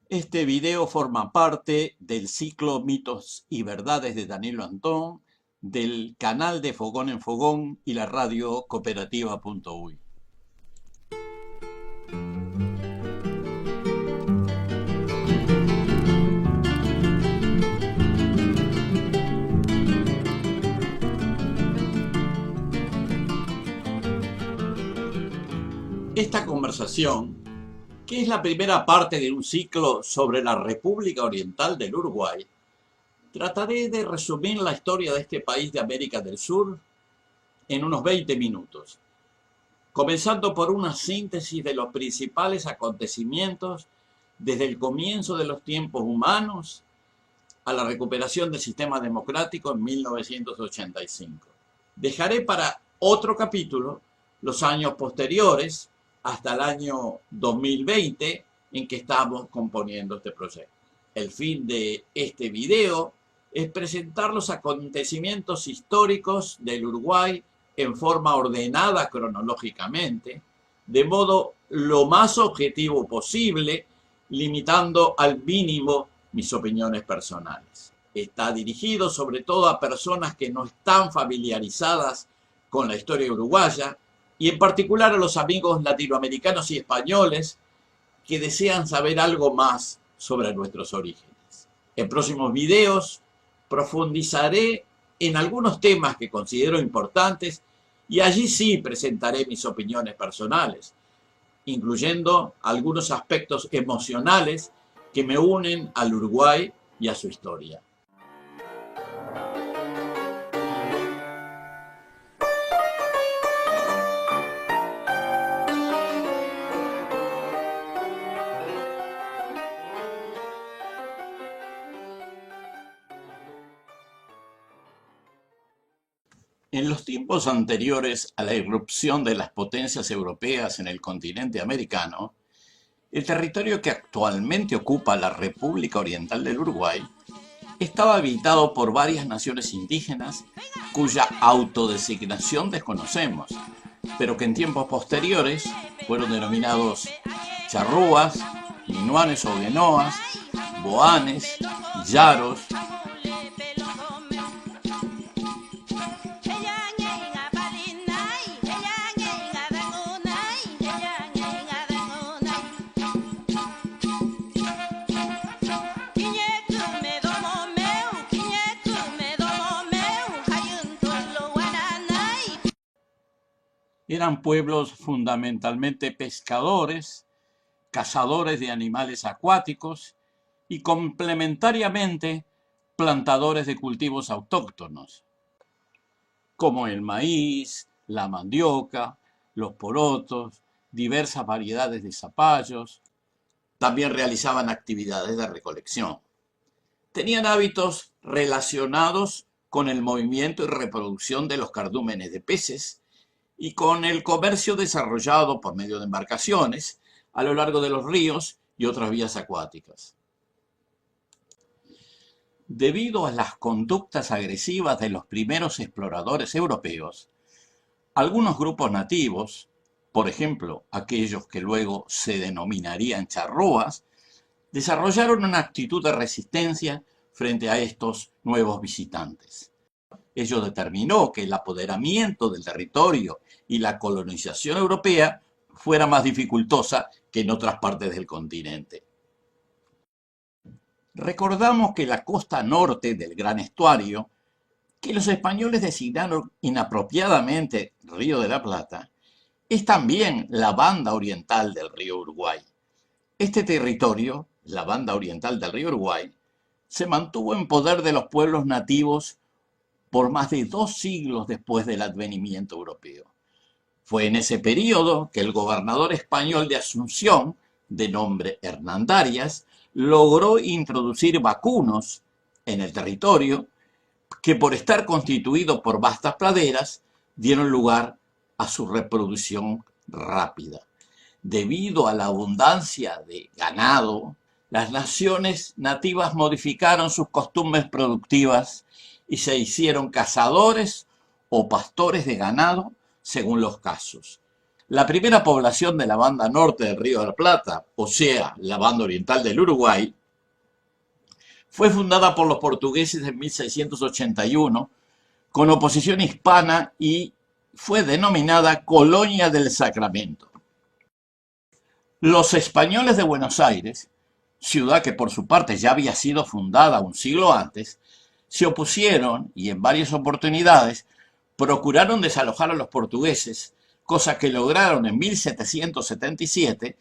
Este video forma parte del ciclo Mitos y Verdades de Danilo Antón, del canal de Fogón en Fogón y la radio cooperativa.uy. Esta conversación, que es la primera parte de un ciclo sobre la República Oriental del Uruguay, trataré de resumir la historia de este país de América del Sur en unos 20 minutos, comenzando por una síntesis de los principales acontecimientos desde el comienzo de los tiempos humanos a la recuperación del sistema democrático en 1985. Dejaré para otro capítulo los años posteriores hasta el año 2020 en que estamos componiendo este proyecto. El fin de este video es presentar los acontecimientos históricos del Uruguay en forma ordenada cronológicamente, de modo lo más objetivo posible, limitando al mínimo mis opiniones personales. Está dirigido sobre todo a personas que no están familiarizadas con la historia uruguaya y en particular a los amigos latinoamericanos y españoles que desean saber algo más sobre nuestros orígenes. En próximos videos profundizaré en algunos temas que considero importantes y allí sí presentaré mis opiniones personales, incluyendo algunos aspectos emocionales que me unen al Uruguay y a su historia. En los tiempos anteriores a la irrupción de las potencias europeas en el continente americano, el territorio que actualmente ocupa la República Oriental del Uruguay estaba habitado por varias naciones indígenas cuya autodesignación desconocemos, pero que en tiempos posteriores fueron denominados charrúas, minuanes o guenoas, boanes, yaros, eran pueblos fundamentalmente pescadores, cazadores de animales acuáticos y complementariamente plantadores de cultivos autóctonos, como el maíz, la mandioca, los porotos, diversas variedades de zapallos. También realizaban actividades de recolección. Tenían hábitos relacionados con el movimiento y reproducción de los cardúmenes de peces y con el comercio desarrollado por medio de embarcaciones a lo largo de los ríos y otras vías acuáticas. Debido a las conductas agresivas de los primeros exploradores europeos, algunos grupos nativos, por ejemplo, aquellos que luego se denominarían charrúas, desarrollaron una actitud de resistencia frente a estos nuevos visitantes. Ello determinó que el apoderamiento del territorio y la colonización europea fuera más dificultosa que en otras partes del continente. Recordamos que la costa norte del Gran Estuario, que los españoles designaron inapropiadamente Río de la Plata, es también la banda oriental del río Uruguay. Este territorio, la banda oriental del río Uruguay, se mantuvo en poder de los pueblos nativos por más de 2 siglos después del advenimiento europeo. Fue en ese periodo que el gobernador español de Asunción, de nombre Hernandarias, logró introducir vacunos en el territorio que, por estar constituido por vastas praderas, dieron lugar a su reproducción rápida. Debido a la abundancia de ganado, las naciones nativas modificaron sus costumbres productivas y se hicieron cazadores o pastores de ganado según los casos. La primera población de la banda norte del Río de la Plata, o sea, la banda oriental del Uruguay, fue fundada por los portugueses en 1681 con oposición hispana y fue denominada Colonia del Sacramento. Los españoles de Buenos Aires, ciudad que por su parte ya había sido fundada un siglo antes, se opusieron y en varias oportunidades procuraron desalojar a los portugueses, cosa que lograron en 1777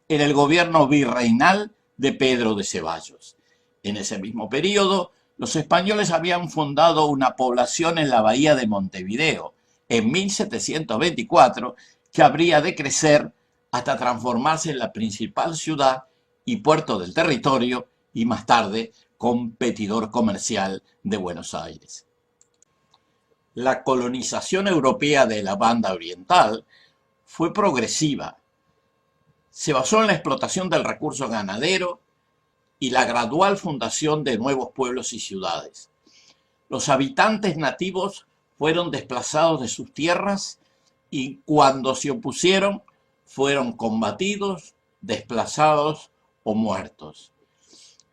en el gobierno virreinal de Pedro de Ceballos. En ese mismo periodo, los españoles habían fundado una población en la bahía de Montevideo, en 1724, que habría de crecer hasta transformarse en la principal ciudad y puerto del territorio y más tarde competidor comercial de Buenos Aires. La colonización europea de la banda oriental fue progresiva. Se basó en la explotación del recurso ganadero y la gradual fundación de nuevos pueblos y ciudades. Los habitantes nativos fueron desplazados de sus tierras y cuando se opusieron fueron combatidos, desplazados o muertos.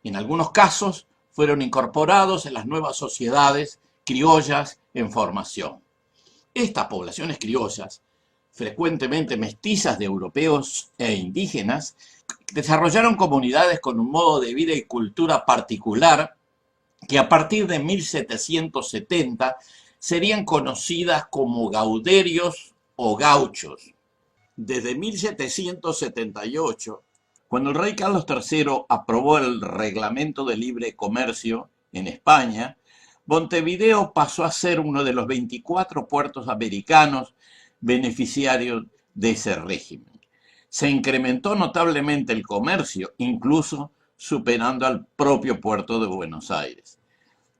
En algunos casos fueron incorporados en las nuevas sociedades criollas en formación. Estas poblaciones criollas, frecuentemente mestizas de europeos e indígenas, desarrollaron comunidades con un modo de vida y cultura particular que a partir de 1770 serían conocidas como gauderios o gauchos. Desde 1778, cuando el rey Carlos III aprobó el Reglamento de Libre Comercio en España, Montevideo pasó a ser uno de los 24 puertos americanos beneficiarios de ese régimen. Se incrementó notablemente el comercio, incluso superando al propio puerto de Buenos Aires.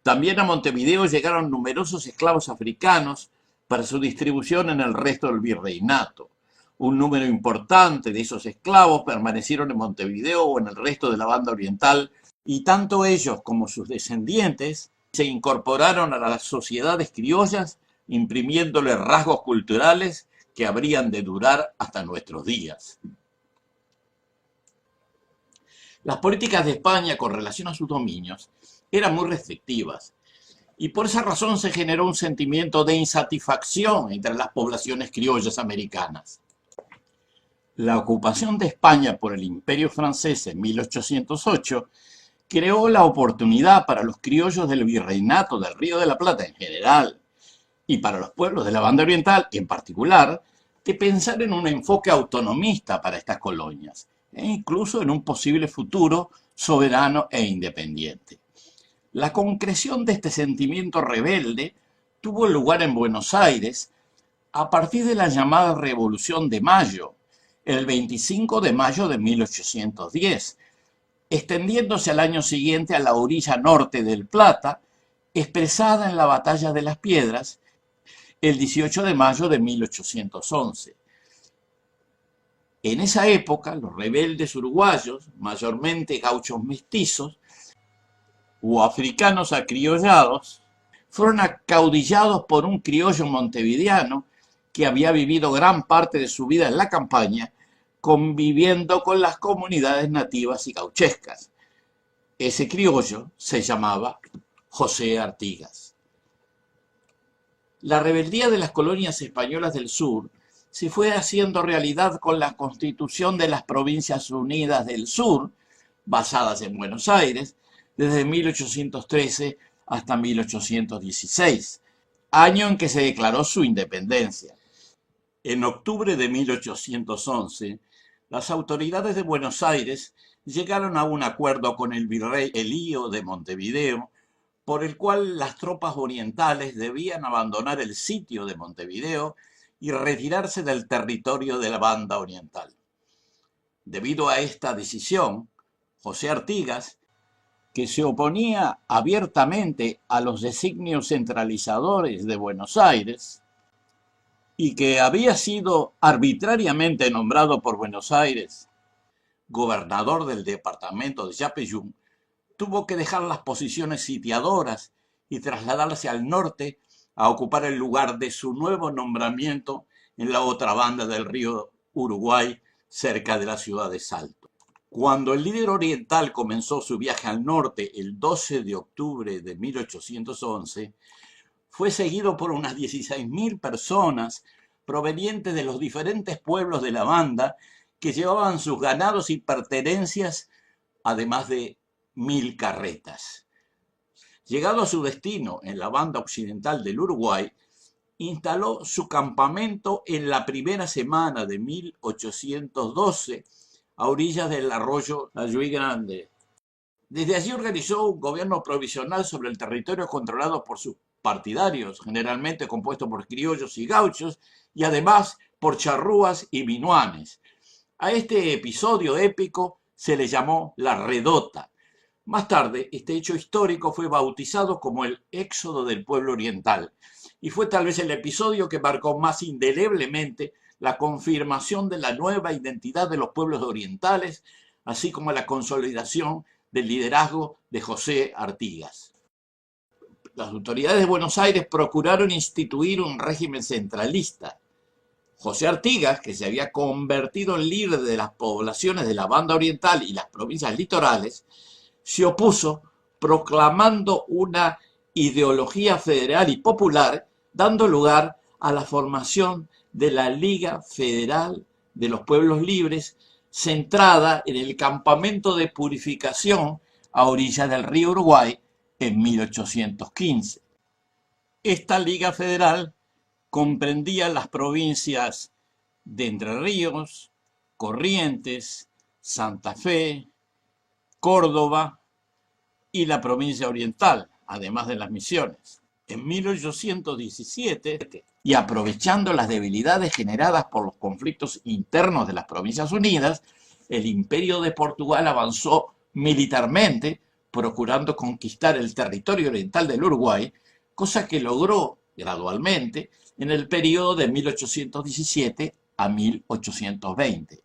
También a Montevideo llegaron numerosos esclavos africanos para su distribución en el resto del virreinato. Un número importante de esos esclavos permanecieron en Montevideo o en el resto de la banda oriental, y tanto ellos como sus descendientes se incorporaron a las sociedades criollas, imprimiéndole rasgos culturales que habrían de durar hasta nuestros días. Las políticas de España con relación a sus dominios eran muy restrictivas y por esa razón se generó un sentimiento de insatisfacción entre las poblaciones criollas americanas. La ocupación de España por el Imperio francés en 1808 creó la oportunidad para los criollos del virreinato del Río de la Plata en general y para los pueblos de la banda oriental en particular de pensar en un enfoque autonomista para estas colonias e incluso en un posible futuro soberano e independiente. La concreción de este sentimiento rebelde tuvo lugar en Buenos Aires a partir de la llamada Revolución de Mayo, el 25 de mayo de 1810, extendiéndose al año siguiente a la orilla norte del Plata, expresada en la Batalla de las Piedras, el 18 de mayo de 1811. En esa época, los rebeldes uruguayos, mayormente gauchos mestizos o africanos acriollados, fueron acaudillados por un criollo montevideano que había vivido gran parte de su vida en la campaña, conviviendo con las comunidades nativas y gauchescas. Ese criollo se llamaba José Artigas. La rebeldía de las colonias españolas del sur se fue haciendo realidad con la constitución de las Provincias Unidas del Sur, basadas en Buenos Aires, desde 1813 hasta 1816, año en que se declaró su independencia. En octubre de 1811, las autoridades de Buenos Aires llegaron a un acuerdo con el virrey Elío de Montevideo, por el cual las tropas orientales debían abandonar el sitio de Montevideo y retirarse del territorio de la banda oriental. Debido a esta decisión, José Artigas, que se oponía abiertamente a los designios centralizadores de Buenos Aires y que había sido arbitrariamente nombrado por Buenos Aires gobernador del departamento de Yapeyú, tuvo que dejar las posiciones sitiadoras y trasladarse al norte a ocupar el lugar de su nuevo nombramiento en la otra banda del río Uruguay, cerca de la ciudad de Salto. Cuando el líder oriental comenzó su viaje al norte el 12 de octubre de 1811, fue seguido por unas 16.000 personas provenientes de los diferentes pueblos de la banda que llevaban sus ganados y pertenencias, además de 1.000 carretas. Llegado a su destino en la banda occidental del Uruguay, instaló su campamento en la primera semana de 1812 a orillas del arroyo Ayuí Grande. Desde allí organizó un gobierno provisional sobre el territorio controlado por sus partidarios, generalmente compuesto por criollos y gauchos, y además por charrúas y minuanes. A este episodio épico se le llamó la Redota. Más tarde, este hecho histórico fue bautizado como el éxodo del pueblo oriental, y fue tal vez el episodio que marcó más indeleblemente la confirmación de la nueva identidad de los pueblos orientales, así como la consolidación del liderazgo de José Artigas. Las autoridades de Buenos Aires procuraron instituir un régimen centralista. José Artigas, que se había convertido en líder de las poblaciones de la banda oriental y las provincias litorales, se opuso proclamando una ideología federal y popular, dando lugar a la formación de la Liga Federal de los Pueblos Libres, centrada en el campamento de purificación a orillas del río Uruguay en 1815. Esta Liga Federal comprendía las provincias de Entre Ríos, Corrientes, Santa Fe, Córdoba y la provincia oriental, además de las Misiones. En 1817, y aprovechando las debilidades generadas por los conflictos internos de las Provincias Unidas, el Imperio de Portugal avanzó militarmente, procurando conquistar el territorio oriental del Uruguay, cosa que logró gradualmente en el periodo de 1817 a 1820.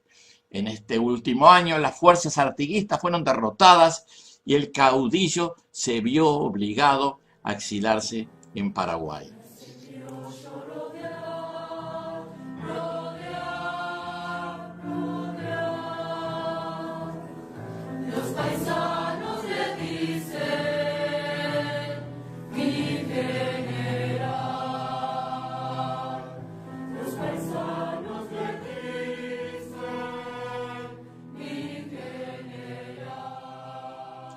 En este último año, las fuerzas artiguistas fueron derrotadas y el caudillo se vio obligado a exilarse en Paraguay. Los paisanos le dicen mi general. Los paisanos le dicen mi general.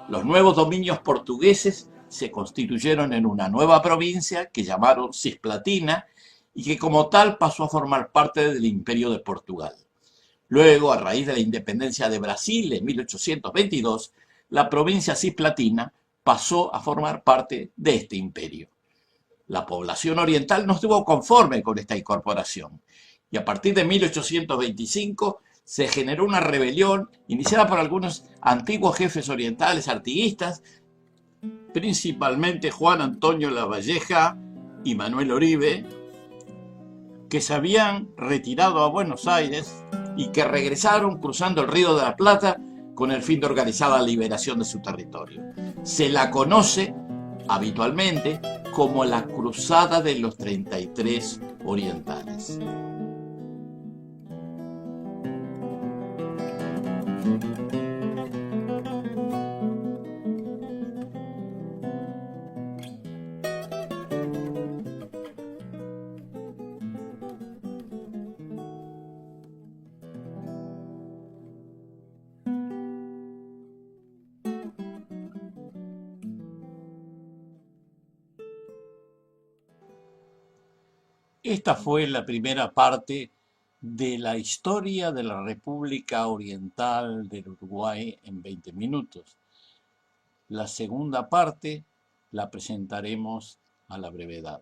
Los nuevos dominios portugueses se constituyeron en una nueva provincia que llamaron Cisplatina y que como tal pasó a formar parte del Imperio de Portugal. Luego, a raíz de la independencia de Brasil en 1822, la provincia cisplatina pasó a formar parte de este imperio. La población oriental no estuvo conforme con esta incorporación y a partir de 1825 se generó una rebelión iniciada por algunos antiguos jefes orientales artiguistas, principalmente Juan Antonio Lavalleja y Manuel Oribe, que se habían retirado a Buenos Aires y que regresaron cruzando el Río de la Plata con el fin de organizar la liberación de su territorio. Se la conoce habitualmente como la Cruzada de los 33 Orientales. Esta fue la primera parte de la historia de la República Oriental del Uruguay en 20 minutos. La segunda parte la presentaremos a la brevedad.